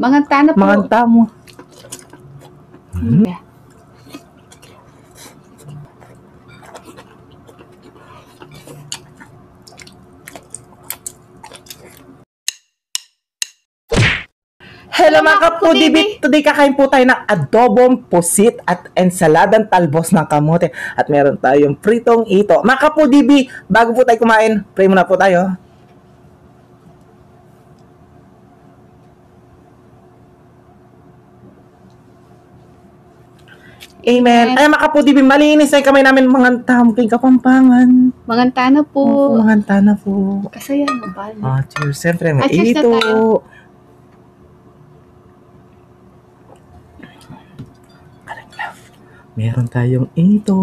Manganta na po. Manganta mo. Hello mga kapudibit! Today kakain po tayo ng adobong pusit at ensaladang talbos ng kamote. At meron tayong pritong ito. Mga kapudibi, bago po tayo kumain, pray muna po tayo. Amen. Ay mga kapudibi, malinis ay kamay namin manganta mo kay Kapampangan. Manganta na po. Opo, manganta na po. Kasaya mo ba? Cheers. Siyempre, may Cheers na ito. tayo. Meron tayong ito.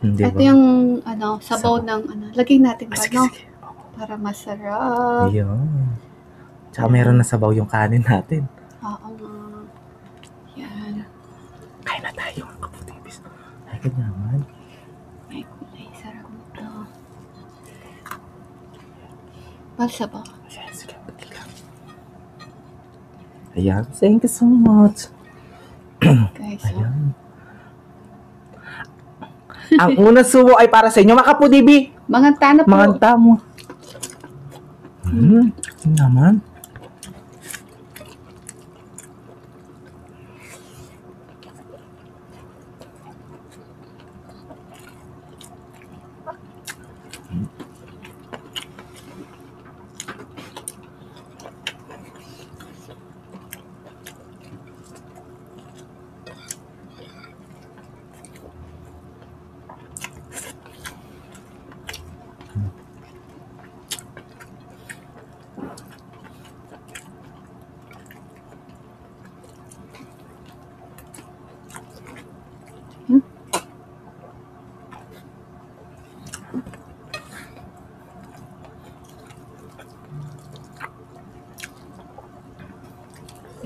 Ito yung sabaw ng lagay natin ba, no? Sige. Para masarap. Ayun. Tsaka meron na sabaw yung kanin natin. Oo nga. Yan. Kain na tayo mga kaputibis. Ay, naman. Ay, sarap nito. Sabaw. Sige. Ayan. Thank you so much. Guys, Ayan. Ang unang subo ay para sa inyo, mga kapudibi. Manganta na po. Manganta mo. Naman.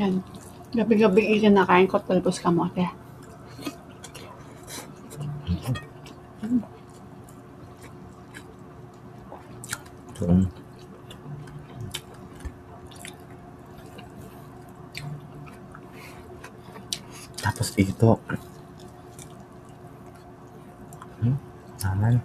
Yan. Gabi-gabi ikinakain ko talbos kamote. Tapos ito. Naman.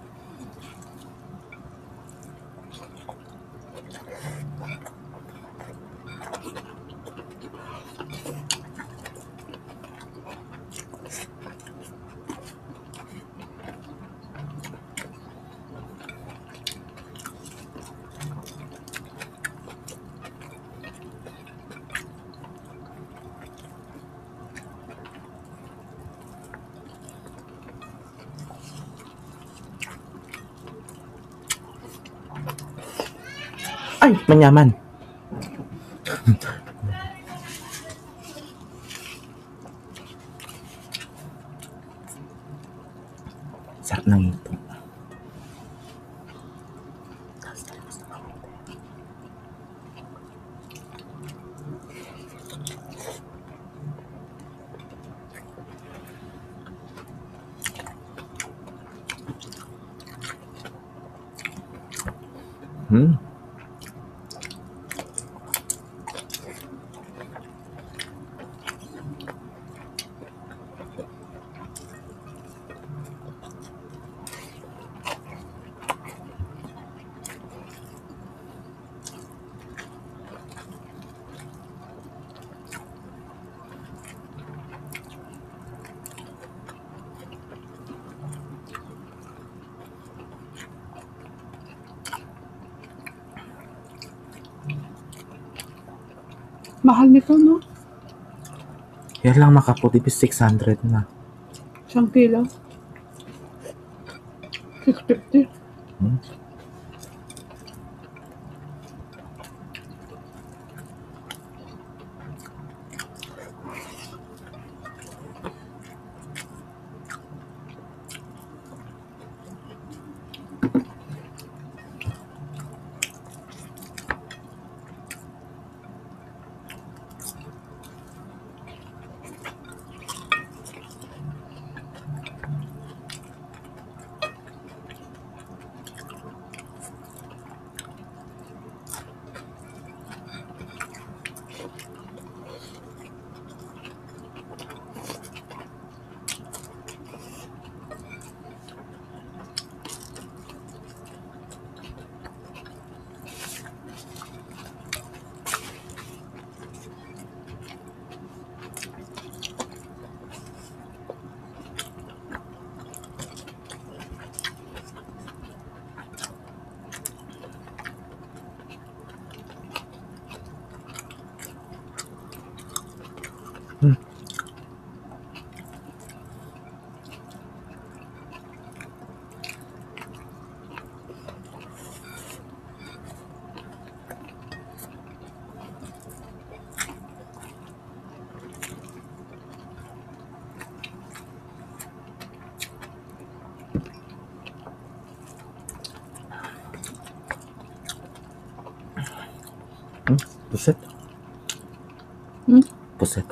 Ay, manyaman. Sarap ng ito. Mahal nito, no? Yan lang makaputibis 600 na. 1 kilo. 650. Puset. Hmm? Puset.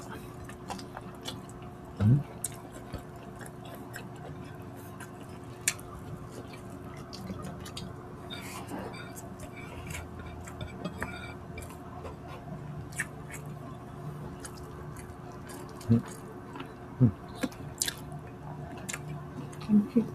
Thank you.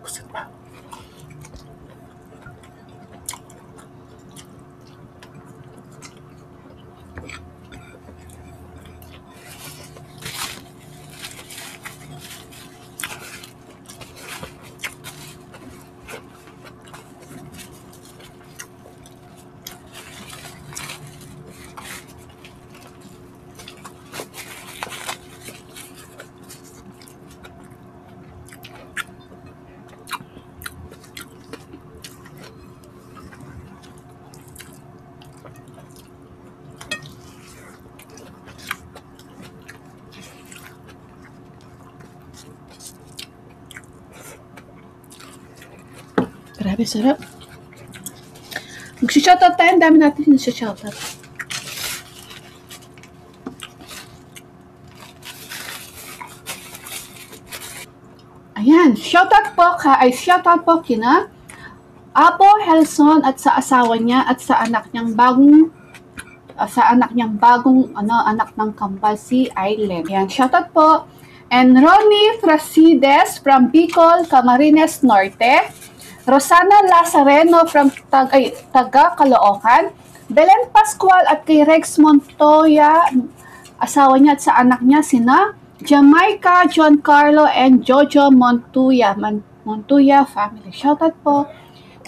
Puset pa. Grabe, sarap. Mag-shoutout tayo. Ang dami natin shoutout. Ayan. Shoutout po kina Apo Helson at sa asawa niya at sa anak niyang bagong anak ng kambal, si Aileen. Ayan. Shoutout po. And Ronnie Frasides from Bicol, Camarines Norte. Rosana Lazareno from taga Caloocan, Belen Pascual at kay Rex Montoya, asawa niya at sa anak niya, sina Jamaica, John Carlo, and Jojo Montoya family. Shoutout po.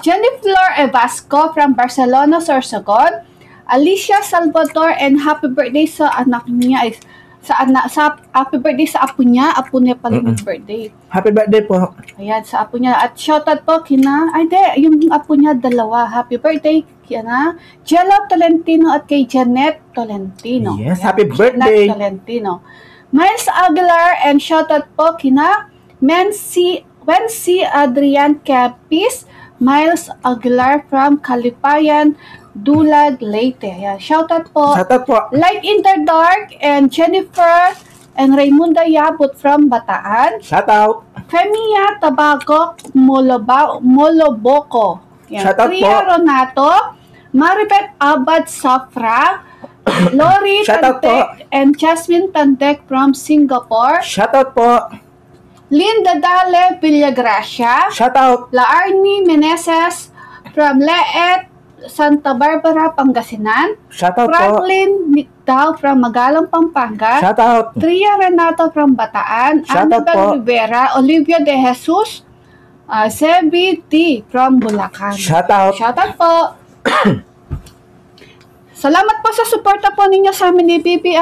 Jennifer Evasco from Barcelona, Sorsogon, Alicia Salvador, and happy birthday sa anak niya, happy birthday sa apo niya pala yung birthday. Happy birthday po. Ayan, sa apo niya. At shoutout po yung apo niya dalawa. Happy birthday kina Jello Tolentino at kay Janet Tolentino. Yes, ayan, happy birthday. Janet Tolentino. Miles Aguilar, and shoutout po kina Wency Adrian Capis, Miles Aguilar from Kalipayan, Dulag, Leyte. Ayan, shoutout po. Shoutout po. Light in the Dark, and Jennifer and Raymunda Yabut from Bataan. Shoutout. Femia Tabago Moloboko. Shoutout po. Tria Ronato, Maribeth Abad Safra, Lori Tandek, and Jasmine Tandek from Singapore. Shoutout po. Linda Dale Villagracia. Shoutout. Laarni Meneses from Leet, Santa Barbara, Pangasinan. Shoutout po. Franklin Dao from Magalang, Pampanga. Shout out. Tria Renato from Bataan. Shout out po. Annabel Rivera. Olivia De Jesus. Sebi T from Bulacan. Shout out. Shout out po. Salamat po sa suporta po ninyo sa amin ni Bibi.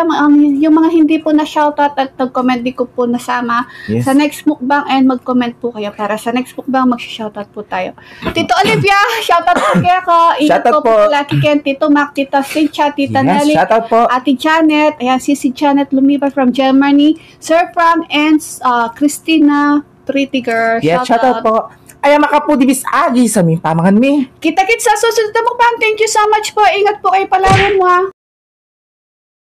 Yung mga hindi po na shoutout at nag-comment di ko po nasama. Yes. Sa next mukbang and mag-comment po kayo para sa next mukbang mag-shoutout po tayo. Tito Olivia, shoutout po kaya ko. Ingat Shoutout po po. Laki Ken, Tito Mac, Tita Cynthia, Tita Yes, Nelly, shout out po. Ate Janet, ayan, si Janet Lumiba from Germany, Sir Frank and Christina Pretty Girl. Yes, shout out po. Ayan, makapudibis agi sa aming pamangan mi. Kita-kits sa susunod na mukbang. Thank you so much po. Ingat po kayo palagi mo.